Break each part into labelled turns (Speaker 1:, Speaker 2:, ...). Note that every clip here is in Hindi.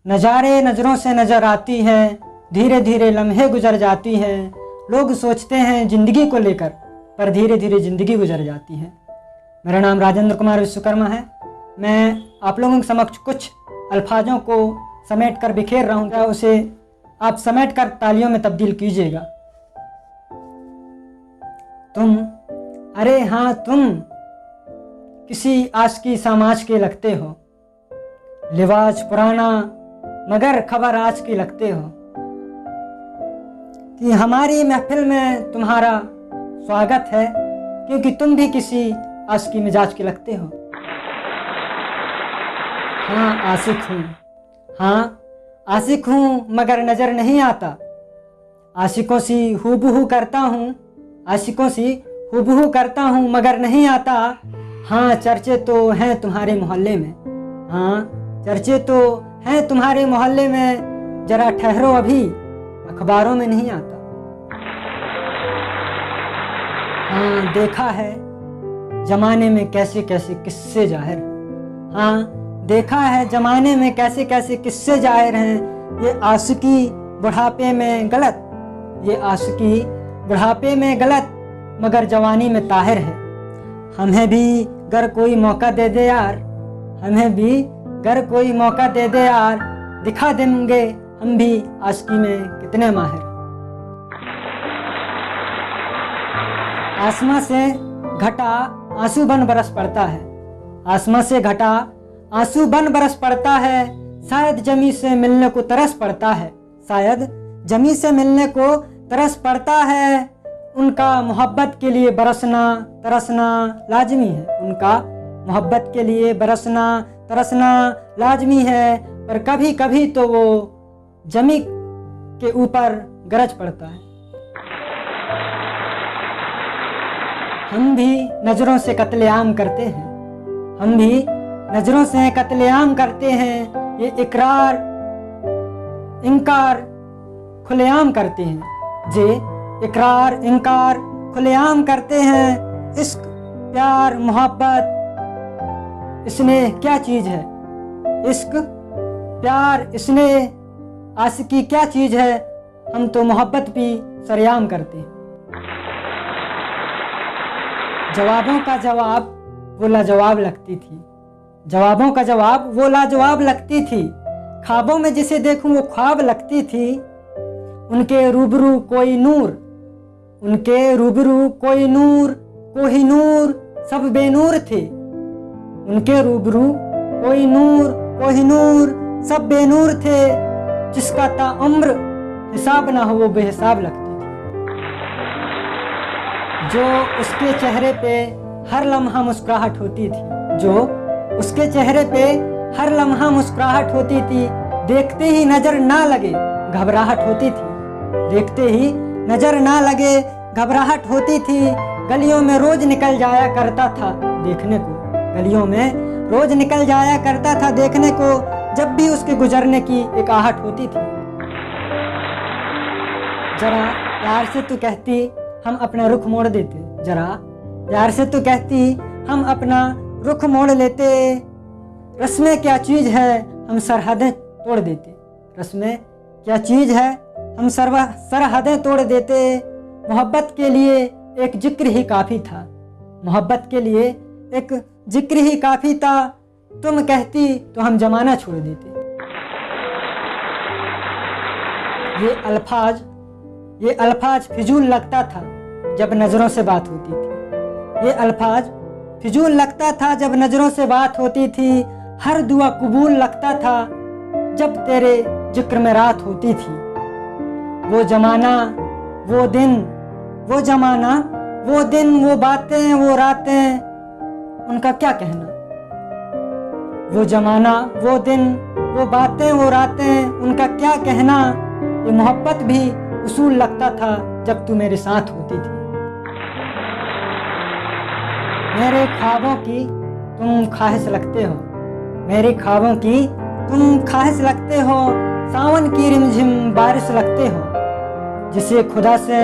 Speaker 1: नज़ारे नज़रों से नज़र आती हैं, धीरे धीरे लम्हे गुजर जाती हैं। लोग सोचते हैं ज़िंदगी को लेकर, पर धीरे धीरे ज़िंदगी गुजर जाती है। मेरा नाम राजेंद्र कुमार विश्वकर्मा है। मैं आप लोगों के समक्ष कुछ अल्फाजों को समेट कर बिखेर रहा हूँ, क्या उसे आप समेट कर तालियों में तब्दील कीजिएगा। तुम, अरे हाँ तुम किसी आशिकी समाज के लगते हो, लिबास पुराना मगर खबर आज की लगते हो, कि हमारी महफिल में तुम्हारा स्वागत है, क्योंकि तुम भी किसी आशिकी मिजाज के लगते हो। हाँ आशिक हूँ, हाँ आशिक हूँ मगर नज़र नहीं आता, आशिकों सी हूबहू करता हूँ, आशिकों सी हूबहू करता हूँ मगर नहीं आता। हाँ चर्चे तो हैं तुम्हारे मोहल्ले में, हाँ चर्चे तो हैं तुम्हारे मोहल्ले में, जरा ठहरो अभी अखबारों में नहीं आता। हाँ देखा है जमाने में कैसे कैसे किस्से जाहिर, हाँ देखा है जमाने में कैसे कैसे किस्से जाहिर हैं। ये आशिकी बुढ़ापे में गलत, ये आशिकी बुढ़ापे में गलत मगर जवानी में ताहिर है। हमें भी गर कोई मौका दे दे यार, हमें भी गर कोई मौका दे दे यार, दिखा देंगे हम भी आशिकी में कितने माहिर। आसमां से घटा आंसू बन बरस पड़ता है, आसमां से घटा आंसू बन बरस पड़ता है, शायद जमी से मिलने को तरस पड़ता है, शायद जमी से मिलने को तरस पड़ता है। उनका मोहब्बत के लिए बरसना तरसना लाजमी है, उनका मोहब्बत के लिए बरसना तरसना लाजमी है, पर कभी कभी तो वो जमी के ऊपर गरज पड़ता है। हम भी नज़रों से कत्लेआम करते हैं, हम भी नज़रों से कत्लेआम करते हैं, ये इकरार इनकार खुलेआम करते हैं, जे इकरार इनकार खुलेआम करते हैं। इश्क प्यार मोहब्बत इसने क्या चीज़ है, इश्क प्यार इसने आशिकी क्या चीज़ है, हम तो मोहब्बत भी सरेआम करते हैं। जवाबों का जवाब वो लाजवाब लगती थी, जवाबों का जवाब वो लाजवाब लगती थी, ख्वाबों में जिसे देखूं वो ख्वाब लगती थी। उनके रूबरू कोई नूर, उनके रूबरू कोई नूर, कोई नूर सब बेनूर थे, उनके रूबरू कोई नूर कोई नूर सब बेनूर थे, जिसका ताउम्र हिसाब ना हो वो बेहिसाब लगती थी। जो उसके चेहरे पे हर लम्हा मुस्कुराहट होती थी, जो उसके चेहरे पे हर लम्हा मुस्कुराहट होती थी, देखते ही नजर ना लगे घबराहट होती थी, देखते ही नजर ना लगे घबराहट होती थी। गलियों में रोज निकल जाया करता था देखने को, गलियों में रोज निकल जाया करता था देखने को, जब भी उसके गुजरने की एक आहट होती थी। जरा प्यार से तू कहती हम अपना रुख मोड़ देते, जरा प्यार से तू कहती हम अपना रुख मोड़ लेते, रस्में क्या चीज़ है हम सरहदें तोड़ देते, रस्में क्या चीज़ है हम सरहदें तोड़ देते। मोहब्बत के लिए एक जिक्र ही काफ़ी था, मोहब्बत के लिए एक जिक्र ही काफ़ी था, तुम कहती तो हम जमाना छोड़ देते। ये अल्फाज फिजूल लगता था जब नज़रों से बात होती थी, ये अल्फाज फिजूल लगता था जब नज़रों से बात होती थी। हर दुआ कबूल लगता था जब तेरे जिक्र में रात होती थी। वो जमाना वो दिन, वो जमाना वो दिन, वो बातें वो रातें, उनका क्या कहना। वो जमाना वो दिन, वो बातें वो रातें, उनका क्या कहना। ये मोहब्बत भी उसूल लगता था जब तू मेरे साथ होती थी। मेरे ख्वाबों की तुम ख्वाहिश लगते हो, मेरे ख्वाबों की तुम ख्वाहिश लगते हो, सावन की रिमझिम बारिश लगते हो, जिसे खुदा से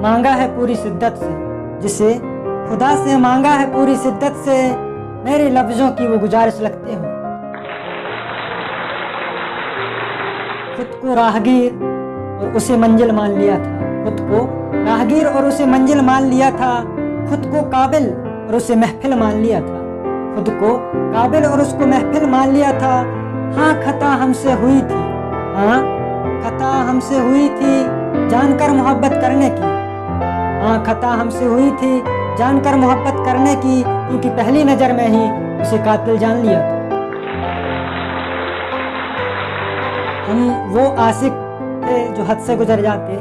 Speaker 1: मांगा है पूरी शिद्दत से, जिसे खुदा से मांगा है पूरी शिद्दत से, मेरे लफ्ज़ों की वो गुजारिश लगते हो। खुद को राहगीर और उसे मंजिल मान लिया था। खुद को राहगीर और उसे मंजिल मान लिया था। खुद को काबिल और उसे महफिल मान लिया था। खुद को काबिल और उसको महफिल मान लिया था। हाँ खता हमसे हुई थी, हाँ खता हमसे हुई थी जानकर मोहब्बत करने की। हाँ खता हमसे हुई थी जानकर मोहब्बत करने की, क्योंकि पहली नज़र में ही उसे कातिल जान लिया था। हम वो आशिक थे जो हद से गुजर जाते,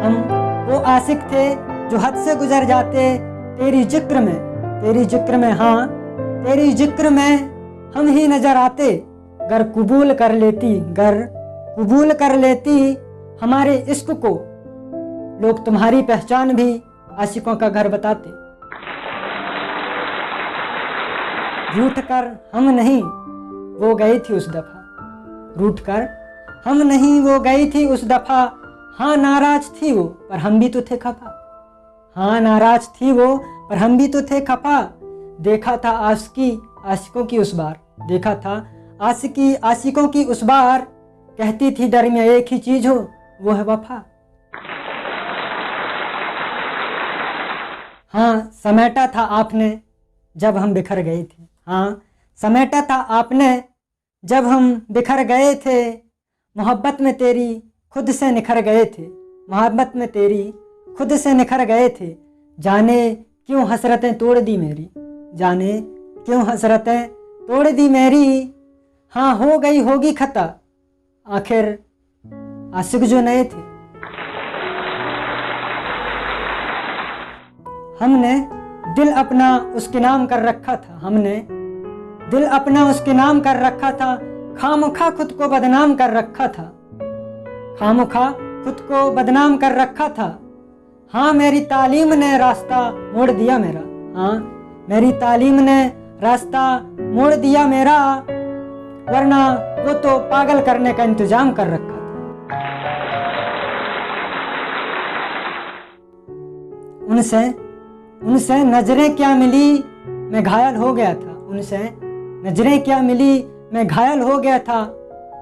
Speaker 1: हम वो आशिक थे जो हद से गुजर जाते। तेरी जिक्र में हाँ तेरी जिक्र में हम ही नजर आते। गर कबूल कर लेती हमारे इश्क को, लोग तुम्हारी पहचान भी आशिकों का घर बताते। रूठ कर हम नहीं वो गई थी उस दफा, रूठ कर हम नहीं वो गई थी उस दफा। हाँ नाराज थी वो पर हम भी तो थे खफा, हाँ नाराज थी वो पर हम भी तो थे खफा। देखा था आशिकों की उस बार, देखा था आशिकों की उस बार। कहती थी डर में एक ही चीज हो, वो है वफा। हाँ समेटा था आपने जब हम बिखर गए थे, हाँ समेटा था आपने जब हम बिखर गए थे। मोहब्बत में तेरी खुद से निखर गए थे, मोहब्बत में तेरी खुद से निखर गए थे। जाने क्यों हसरतें तोड़ दी मेरी, जाने क्यों हसरतें तोड़ दी मेरी। हाँ हो गई होगी खता आखिर आशिक जो नए थे। हमने दिल अपना उसके नाम कर रखा था, हमने दिल अपना उसके नाम कर रखा था। खामखा खुद को बदनाम कर रखा था, खामखा खुद को बदनाम कर रखा था। हाँ मेरी तालीम ने रास्ता मोड़ दिया मेरा, हाँ मेरी तालीम ने रास्ता मोड़ दिया मेरा। वरना वो तो पागल करने का इंतजाम कर रखा था। उनसे नजरें क्या मिली मैं घायल हो गया था, उनसे नजरें क्या मिली मैं घायल हो गया था।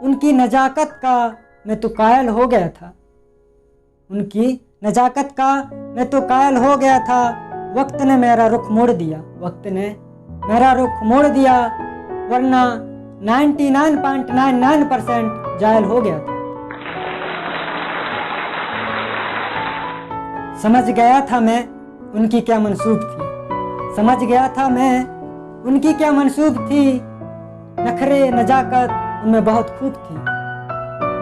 Speaker 1: उनकी नजाकत का मैं तो कायल हो गया था, उनकी नजाकत का मैं तो कायल हो गया था। वक्त ने मेरा रुख मोड़ दिया, वक्त ने मेरा रुख मोड़ दिया। वरना 99.99% जायल हो गया था। समझ गया था मैं उनकी क्या मंसूब थी, समझ गया था मैं उनकी क्या मंसूब थी। नखरे नजाकत उनमें बहुत खूब थी,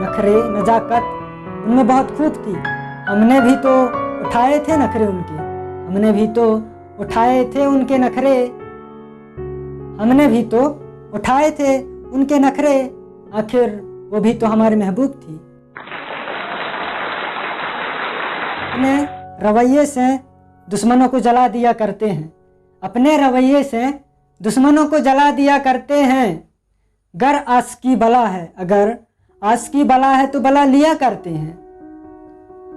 Speaker 1: नखरे नजाकत उनमें बहुत खूब थी। हमने भी तो उठाए थे नखरे उनके, हमने भी तो उठाए थे उनके नखरे, हमने भी तो उठाए थे उनके नखरे। आखिर वो भी तो हमारी महबूब थी। अपने रवैये से दुश्मनों को जला दिया करते हैं, अपने रवैये से दुश्मनों को जला दिया करते हैं। गर आशिकी बला है, अगर आशिकी बला है तो बला लिया करते हैं।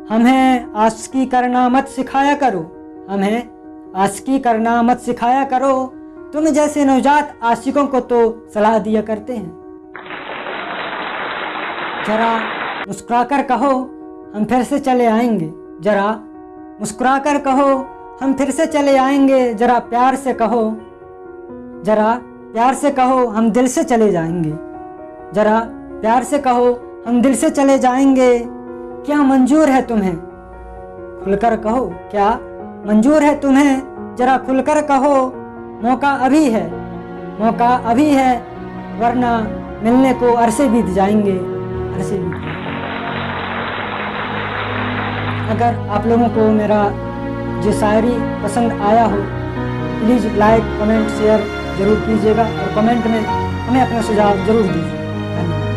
Speaker 1: हमें आशिकी करना मत सिखाया करो, हमें आशिकी करना मत सिखाया करो। तुम जैसे नवजात आशिकों को तो सलाह दिया करते हैं। जरा मुस्कुराकर कहो हम फिर से चले आएंगे, जरा मुस्कुराकर कहो हम फिर से चले आएंगे। जरा प्यार से कहो, जरा प्यार से कहो हम दिल से चले जाएंगे, जरा प्यार से कहो हम दिल से चले जाएंगे। क्या मंजूर है तुम्हें खुलकर कहो, क्या मंजूर है तुम्हें जरा खुलकर कहो। मौका अभी है, मौका अभी है, वरना मिलने को अरसे बीत जाएंगे, अरसे बीत जाएंगे। अगर आप लोगों को मेरा जो शायरी पसंद आया हो प्लीज़ लाइक कमेंट शेयर ज़रूर कीजिएगा और कमेंट में हमें अपना सुझाव ज़रूर दीजिए। धन्यवाद।